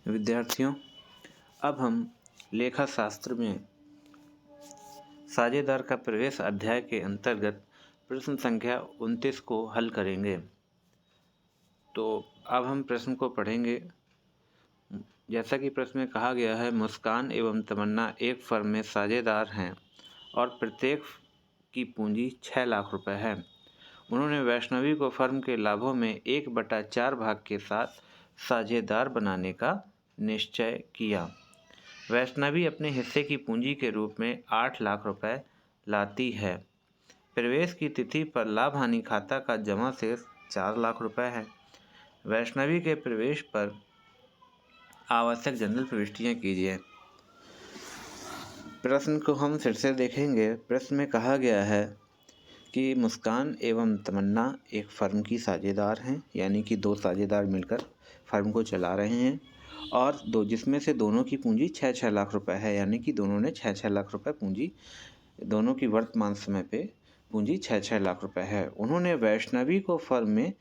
विद्यार्थियों, अब हम लेखा शास्त्र में साझेदार का प्रवेश अध्याय के अंतर्गत प्रश्न संख्या 29 को हल करेंगे। तो अब हम प्रश्न को पढ़ेंगे। जैसा कि प्रश्न में कहा गया है, मुस्कान एवं तमन्ना एक फर्म में साझेदार हैं और प्रत्येक की पूंजी 6 लाख रुपए है। उन्होंने वैष्णवी को फर्म के लाभों में 1/4 भाग के साथ साझेदार बनाने का निश्चय किया। वैष्णवी अपने हिस्से की पूंजी के रूप में 8 लाख रुपए लाती है। प्रवेश की तिथि पर लाभ हानि खाता का जमा शेष 4 लाख रुपए है। वैष्णवी के प्रवेश पर आवश्यक जनरल प्रविष्टियां कीजिए। प्रश्न को हम फिर से देखेंगे। प्रश्न में कहा गया है कि मुस्कान एवं तमन्ना एक फर्म की साझेदार हैं, यानी कि 2 साझेदार मिलकर फर्म को चला रहे हैं और जिसमें से दोनों की पूंजी 6-6 लाख रुपए है, यानी कि दोनों ने 6-6 लाख रुपए पूंजी, दोनों की वर्तमान समय पे पूंजी 6-6 लाख रुपए है। उन्होंने वैष्णवी को फर्म में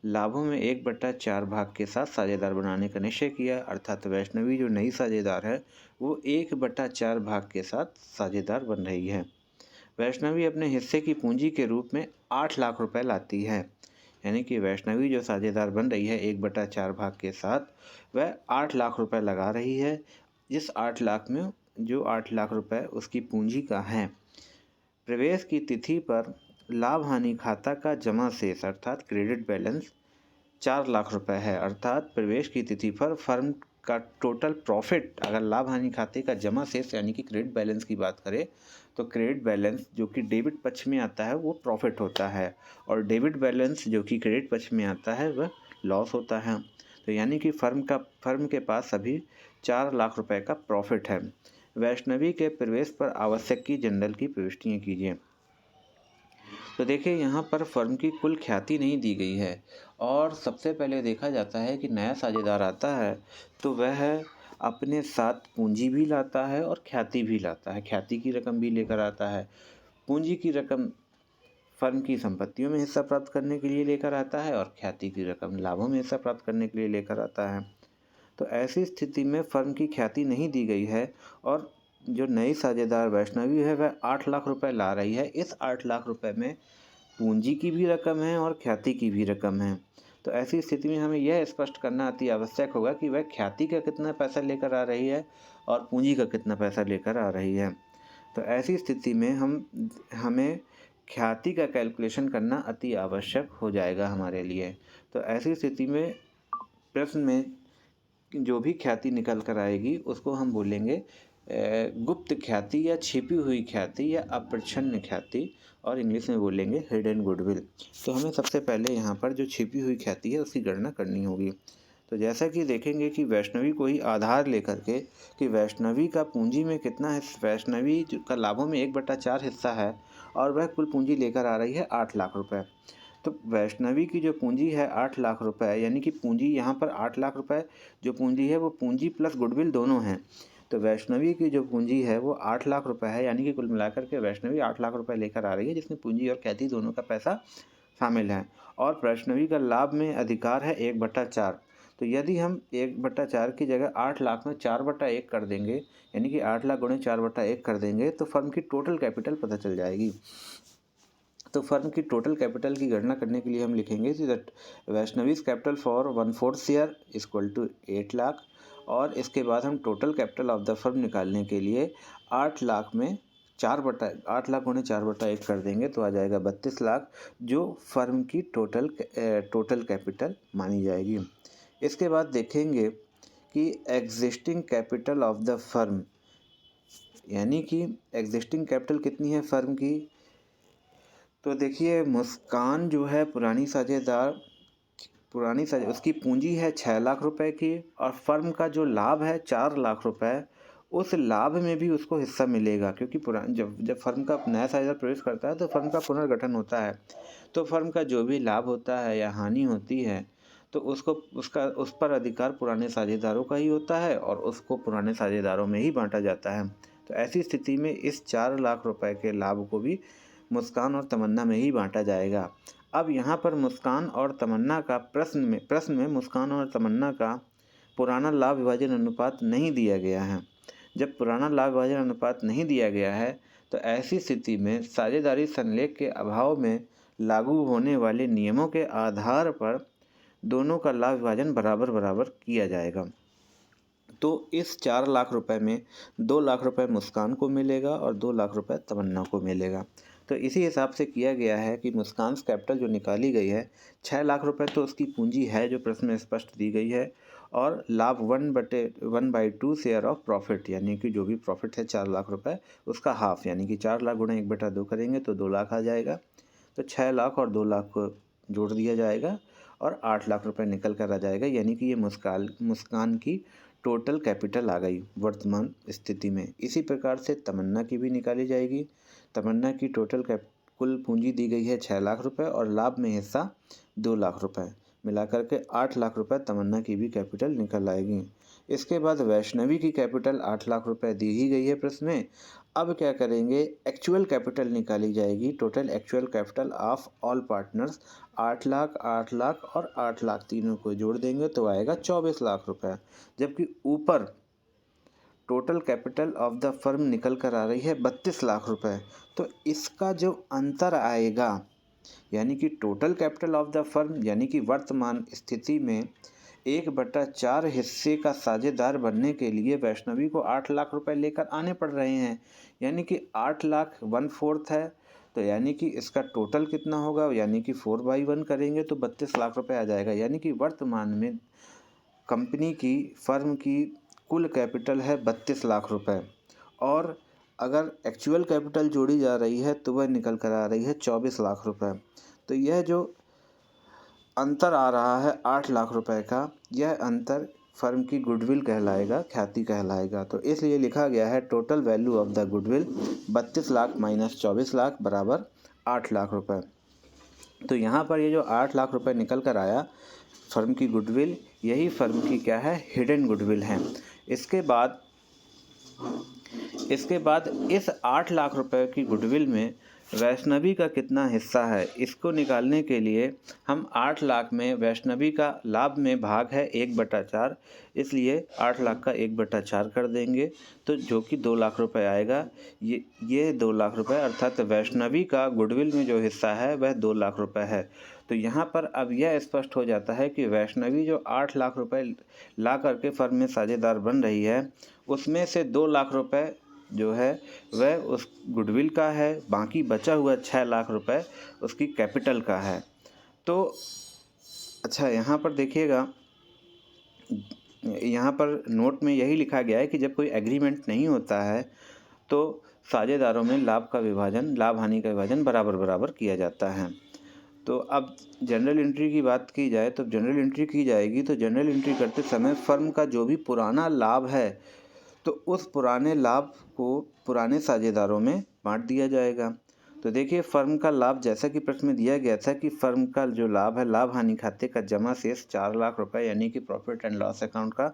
लाभों में 1/4 भाग के साथ साझेदार बनाने का निश्चय किया, अर्थात वैष्णवी जो नई साझेदार है वो 1/4 भाग के साथ साझेदार बन रही है। वैष्णवी अपने हिस्से की पूंजी के रूप में 8 लाख रुपए लाती है, यानी कि वैष्णवी जो साझेदार बन रही है 1/4 भाग के साथ वह 8 लाख रुपए लगा रही है। जिस 8 लाख में जो 8 लाख रुपए उसकी पूंजी का है। प्रवेश की तिथि पर लाभ हानि खाता का जमा शेष अर्थात क्रेडिट बैलेंस 4 लाख रुपए है, अर्थात प्रवेश की तिथि पर फर्म का टोटल प्रॉफिट, अगर लाभ हानि खाते का जमा शेष यानी कि क्रेडिट बैलेंस की बात करें तो क्रेडिट बैलेंस जो कि डेबिट पक्ष में आता है वो प्रॉफिट होता है और डेबिट बैलेंस जो कि क्रेडिट पक्ष में आता है वह लॉस होता है। तो यानी कि फर्म के पास अभी 4 लाख रुपए का प्रॉफिट है। वैष्णवी के प्रवेश पर आवश्यक की जनरल की प्रविष्टियाँ कीजिए। तो देखिए, यहाँ पर फर्म की कुल ख्याति नहीं दी गई है और सबसे पहले देखा जाता है कि नया साझेदार आता है तो वह अपने साथ पूंजी भी लाता है और ख्याति भी लाता है। ख्याति की रकम भी लेकर आता है। पूंजी की रकम फर्म की संपत्तियों में हिस्सा प्राप्त करने के लिए लेकर आता है और ख्याति की रकम लाभों में हिस्सा प्राप्त करने के लिए लेकर आता है। तो ऐसी स्थिति में फर्म की ख्याति नहीं दी गई है और जो नई साझेदार वैष्णवी है वह 8 लाख रुपए ला रही है। इस 8 लाख रुपए में पूंजी की भी रकम है और ख्याति की भी रकम है। तो ऐसी स्थिति में हमें यह स्पष्ट करना अति आवश्यक होगा कि वह ख्याति का कितना पैसा लेकर आ रही है और पूंजी का कितना पैसा लेकर आ रही है। तो ऐसी स्थिति में हमें ख्याति का कैलकुलेशन करना अति आवश्यक हो जाएगा हमारे लिए। तो ऐसी स्थिति में प्रश्न में जो भी ख्याति निकल कर आएगी उसको हम बोलेंगे गुप्त ख्याति या छिपी हुई ख्याति या अप्रच्छन्न ख्याति, और इंग्लिश में बोलेंगे हिडन गुडविल। तो हमें सबसे पहले यहाँ पर जो छिपी हुई ख्याति है उसकी गणना करनी होगी। तो जैसा कि देखेंगे कि वैष्णवी को ही आधार लेकर के कि वैष्णवी का पूंजी में कितना है, वैष्णवी का लाभों में 1/4 हिस्सा है और वह कुल पूंजी लेकर आ रही है 8 लाख रुपए। तो वैष्णवी की जो पूंजी है 8 लाख रुपए, यानी कि पूंजी यहाँ पर 8 लाख रुपए जो पूंजी है वो पूंजी प्लस गुडविल दोनों हैं। तो वैष्णवी की जो पूंजी है वो 8 लाख रुपए है, यानी कि कुल मिलाकर के वैष्णवी 8 लाख रुपए लेकर आ रही है, जिसमें पूंजी और ख्याति दोनों का पैसा शामिल है। और वैष्णवी का लाभ में अधिकार है 1/4। तो यदि हम 1/4 की जगह 8 लाख में 4/1 कर देंगे, यानी कि 8 लाख गुणे 4/1 कर देंगे तो फर्म की टोटल कैपिटल पता चल जाएगी। तो फर्म की टोटल कैपिटल की गणना करने के लिए हम लिखेंगे that Vaishnavi's capital for 1/4 share equal to 8 lakh, और इसके बाद हम total capital of the firm निकालने के लिए 8 लाख में 8 लाख गुणे 4/1 कर देंगे तो आ जाएगा 32 लाख, जो फर्म की टोटल कैपिटल मानी जाएगी। इसके बाद देखेंगे कि existing capital of the firm, यानी कि एग्जिस्टिंग कैपिटल कितनी है फर्म की। तो देखिए, मुस्कान जो है पुरानी साझेदार उसकी पूंजी है 6 लाख रुपए की और फर्म का जो लाभ है 4 लाख रुपए, उस लाभ में भी उसको हिस्सा मिलेगा, क्योंकि जब फर्म का नया साझेदार प्रवेश करता है तो फर्म का पुनर्गठन होता है। तो फर्म का जो भी लाभ होता है या हानि होती है तो उस पर अधिकार पुराने साझेदारों का ही होता है और उसको पुराने साझेदारों में ही बांटा जाता है। तो ऐसी स्थिति में इस 4 लाख रुपए के लाभ को भी मुस्कान और तमन्ना में ही बांटा जाएगा। अब यहाँ पर मुस्कान और तमन्ना का प्रश्न में मुस्कान और तमन्ना का पुराना लाभ विभाजन अनुपात नहीं दिया गया है। जब पुराना लाभ विभाजन अनुपात नहीं दिया गया है तो ऐसी स्थिति में साझेदारी संलेख के अभाव में लागू होने वाले नियमों के आधार पर दोनों का लाभ विभाजन बराबर बराबर किया जाएगा। तो इस 4 लाख रुपए में 2 लाख रुपए मुस्कान को मिलेगा और 2 लाख रुपए तमन्ना को मिलेगा। तो इसी हिसाब से किया गया है कि मुस्कान कैपिटल जो निकाली गई है 6 लाख रुपए तो उसकी पूंजी है जो प्रश्न में स्पष्ट दी गई है, और लाभ 1/2 शेयर ऑफ प्रॉफिट यानी कि जो भी प्रॉफिट है 4 लाख रुपए उसका हाफ यानी कि 4 लाख गुणा 1/2 करेंगे तो 2 लाख आ जाएगा। तो 6 लाख और 2 लाख को जोड़ दिया जाएगा और 8 लाख रुपए निकल कर आ जाएगा, यानी कि ये मुस्कान की टोटल कैपिटल आ गई वर्तमान स्थिति में। इसी प्रकार से तमन्ना की भी निकाली जाएगी। तमन्ना की टोटल कुल पूंजी दी गई है 6 लाख रुपए और लाभ में हिस्सा 2 लाख रुपए, मिलाकर के 8 लाख रुपए तमन्ना की भी कैपिटल निकल आएगी। इसके बाद वैष्णवी की कैपिटल 8 लाख रुपए दी ही गई है प्रश्न में। अब क्या करेंगे, एक्चुअल कैपिटल निकाली जाएगी। Total actual capital of all partners 8 lakh, 8 lakh और 8 लाख तीनों को जोड़ देंगे तो आएगा 24 लाख रुपए। जबकि ऊपर total capital of the firm निकल कर आ रही है 32 लाख रुपए। तो इसका जो अंतर आएगा यानी कि total capital of the firm यानी कि वर्तमान स्थिति में 1/4 हिस्से का साझेदार बनने के लिए वैष्णवी को 8 लाख रुपए लेकर आने पड़ रहे हैं, यानी कि 8 लाख 1/4 है। तो यानी कि इसका टोटल कितना होगा, यानी कि 4/1 करेंगे तो 32 लाख रुपए आ जाएगा। यानी कि वर्तमान में कंपनी की फर्म की कुल कैपिटल है 32 लाख रुपए और अगर एक्चुअल कैपिटल जोड़ी जा रही है तो वह निकल कर आ रही है 24 लाख रुपए। तो यह जो अंतर आ रहा है 8 लाख रुपए का, यह अंतर फर्म की गुडविल कहलाएगा, ख्याति कहलाएगा। तो इसलिए लिखा गया है total value of the goodwill 32 lakh minus 24 lakh बराबर 8 लाख रुपए। तो यहाँ पर ये जो 8 लाख रुपए निकल कर आया फर्म की गुडविल, यही फर्म की क्या है, हिडन गुडविल है। इसके बाद इस 8 लाख रुपए की गुडविल में वैष्णवी का कितना हिस्सा है, इसको निकालने के लिए हम 8 लाख में वैष्णवी का लाभ में भाग है 1/4, इसलिए 8 लाख का 1/4 कर देंगे तो जो कि 2 लाख रुपए आएगा। ये 2 लाख रुपए अर्थात वैष्णवी का गुडविल में जो हिस्सा है वह 2 लाख रुपए है। तो यहाँ पर अब यह स्पष्ट हो जाता है कि वैष्णवी जो 8 लाख रुपए ला करके फर्म में साझेदार बन रही है उसमें से 2 लाख रुपए जो है वह उस गुडविल का है, बाकी बचा हुआ 6 लाख रुपए उसकी कैपिटल का है। तो अच्छा, यहाँ पर देखिएगा, यहाँ पर नोट में यही लिखा गया है कि जब कोई एग्रीमेंट नहीं होता है तो साझेदारों में लाभ हानि का विभाजन बराबर बराबर किया जाता है। तो अब जनरल एंट्री की बात की जाए तो जनरल एंट्री की जाएगी। तो जनरल एंट्री करते समय फर्म का जो भी पुराना लाभ है तो उस पुराने लाभ को पुराने साझेदारों में बांट दिया जाएगा। तो देखिए फर्म का लाभ जैसा कि प्रश्न में दिया गया था कि फर्म का जो लाभ है लाभ हानि खाते का जमा शेष 4 लाख रुपए यानी कि प्रॉफिट एंड लॉस अकाउंट का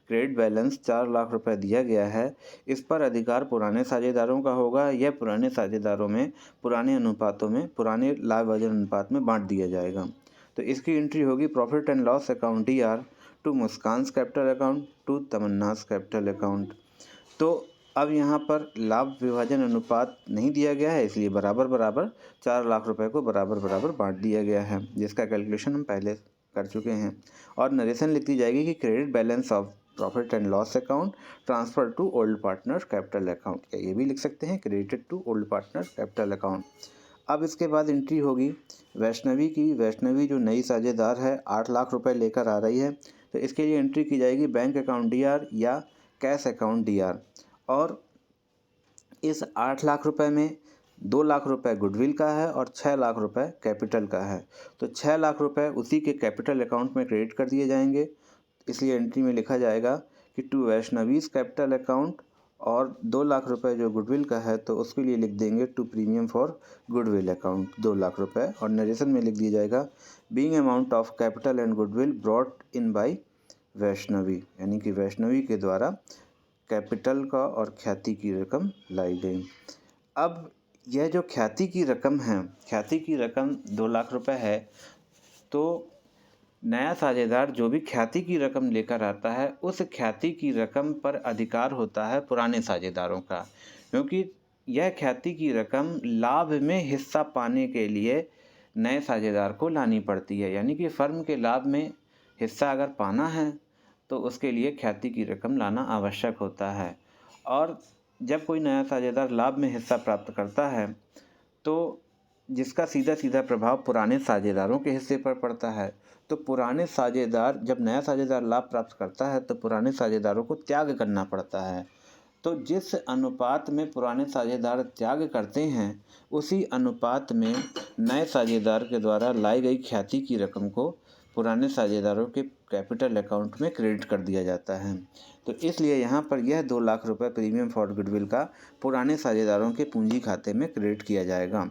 क्रेडिट बैलेंस 4 लाख रुपए दिया गया है। इस पर अधिकार पुराने साझेदारों का होगा। यह पुराने साझेदारों में पुराने अनुपातों में पुराने लाभ विभाजन अनुपात में बांट दिया जाएगा। तो इसकी एंट्री होगी profit and loss account DR to Muskan capital account to Tamanna's capital account. तो अब यहाँ पर लाभ विभाजन अनुपात नहीं दिया गया है, इसलिए बराबर बराबर 4 लाख रुपए को बराबर बराबर बांट दिया गया है, जिसका कैलकुलेशन हम पहले कर चुके हैं। और नरेशन लिख दी जाएगी कि credit balance of profit and loss account transfer to old partner capital account, या ये भी लिख सकते हैं credited to old partner capital account. अब इसके बाद एंट्री होगी वैष्णवी की। वैष्णवी जो नई साझेदार है 8 लाख रुपए लेकर आ रही है, तो इसके लिए एंट्री की जाएगी बैंक अकाउंट DR या कैश अकाउंट DR। और इस 8 लाख रुपए में 2 लाख रुपए गुडविल का है और 6 लाख रुपए कैपिटल का है। तो 6 लाख रुपए उसी के कैपिटल अकाउंट में क्रेडिट कर दिए जाएंगे, इसलिए एंट्री में लिखा जाएगा कि टू वैष्णवीज कैपिटल अकाउंट, और 2 लाख रुपए जो गुडविल का है तो उसके लिए लिख देंगे to premium for goodwill account 2 lakh रुपए। और नरेशन में लिख दिया जाएगा being amount of capital and goodwill brought in by Vaishnavi, यानी कि वैष्णवी के द्वारा कैपिटल का और ख्याति की रकम लाई गई। अब यह जो ख्याति की रकम है, ख्याति की रकम 2 लाख रुपए है, तो नया साझेदार जो भी ख्याति की रकम लेकर आता है, उस ख्याति की रकम पर अधिकार होता है पुराने साझेदारों का, क्योंकि यह ख्याति की रकम लाभ में हिस्सा पाने के लिए नए साझेदार को लानी पड़ती है। यानी कि फर्म के लाभ में हिस्सा अगर पाना है तो उसके लिए ख्याति की रकम लाना आवश्यक होता है। और जब कोई नया साझेदार लाभ में हिस्सा प्राप्त करता है तो जिसका सीधा सीधा प्रभाव पुराने साझेदारों के हिस्से पर पड़ता है। तो पुराने साझेदार, जब नया साझेदार लाभ प्राप्त करता है तो पुराने साझेदारों को त्याग करना पड़ता है। तो जिस अनुपात में पुराने साझेदार त्याग करते हैं, उसी अनुपात में नए साझेदार के द्वारा लाई गई ख्याति की रकम को पुराने साझेदारों के कैपिटल अकाउंट में क्रेडिट कर दिया जाता है। तो इसलिए यहाँ पर यह 2 लाख रुपए प्रीमियम फॉर गुडविल का पुराने साझेदारों के पूंजी खाते में क्रेडिट किया जाएगा।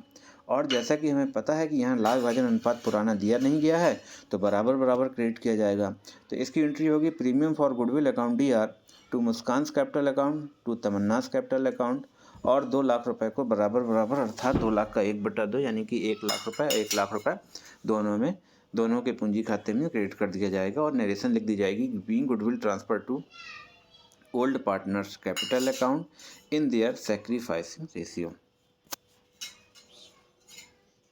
और जैसा कि हमें पता है कि यहाँ लाभ विभाजन अनुपात पुराना दिया नहीं गया है, तो बराबर बराबर क्रेडिट किया जाएगा। तो इसकी एंट्री होगी premium for goodwill account DR to Muskan's capital account to Tamanna's capital account, और 2 लाख रुपए को बराबर बराबर अर्थात 2 लाख का 1/2 यानी कि 1 लाख रुपए 1 लाख रुपए दोनों के पूंजी खाते में क्रेडिट कर दिया जाएगा। और नरेशन लिख दी जाएगी, being goodwill transfer to old partners capital account in their sacrificing ratio.